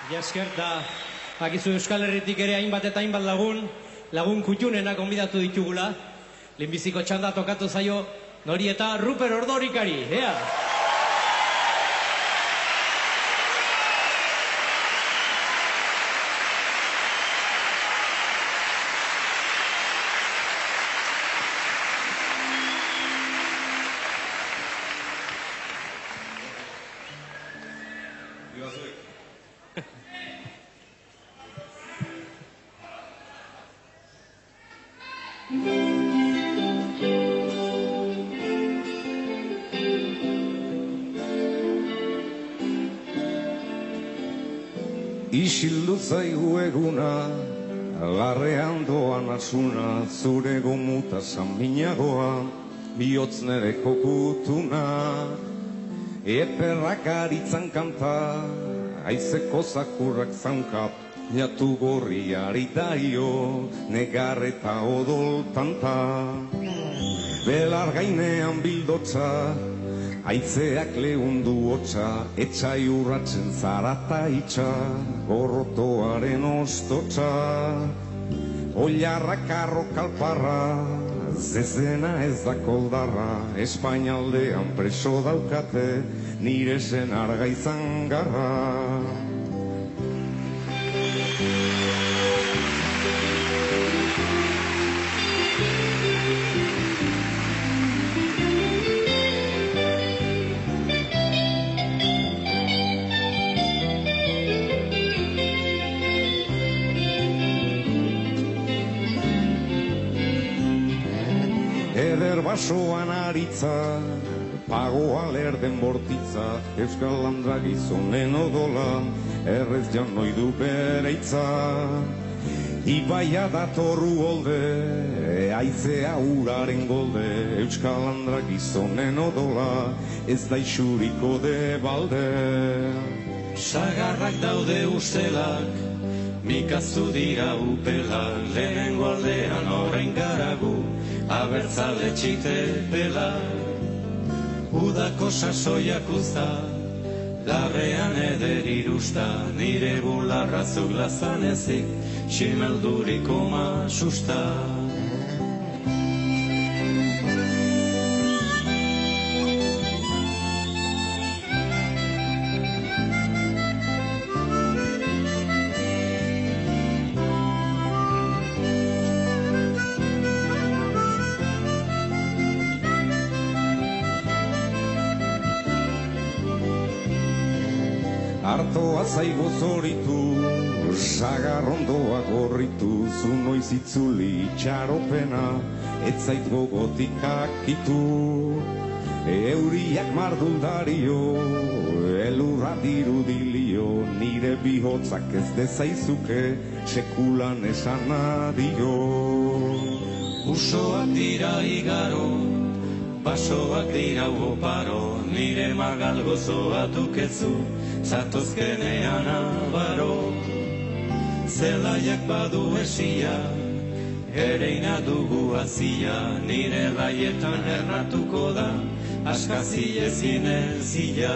Jasker, da akizu Euskal Herritik ere hainbat eta hainbat lagun kutxunenak konbidatu ditugula. Lehenbiziko txanda tokatu zaio nori eta Ruper Ordorikari, ea! Isildu zaigu eguna, larrean doan asuna, zure gomuta zaminagoa, bihotz nere kokutuna. Eperrak aritzan kanta, aizeko zakurrak zaunka, jatu gorriari daio, negar eta odol tanta. Belar gainean bildotza, haitzeak lehundu hotza, etxai urratzen zarata itxa, gorrotoaren ostotza. Oilarrak arro kalparra, zezena ez da koldarra, Espainaldean preso daukate, nire senar gaizan garra. Eder basoan aritza, pagoa lerden bortitza, Euskal Landra gizonen odola, errez jan noidu bereitza. Ibaia datorru holde, aizea uraren golde, Euskal Landra gizonen odola, ez da isuriko de balde. Sagarrak daude ustelak, mikaztu dira upelak, lehenengo aldean horrein garagu, abertzale txite pela. Udako sasoiak uzta, larrean eder irusta, nire bularra zuglazan ezik, ximelduriko masusta. Artoa zaigo zoritu, sagarrondoa gorritu, zu noiz itzuli itxaropena, ez zait gogotik akitu. Euriak marduldario, elurra dirudilio, nire bihotzak ez dezaizuke, sekulan esan adio. Usoak dira igaro, basoak dira oparo, nire magal gozoa dukezu, zatozkenean abaro. Zelaiak badu esia, ereina dugu azia, nire raietan ernatuko da, askazile zinen zila.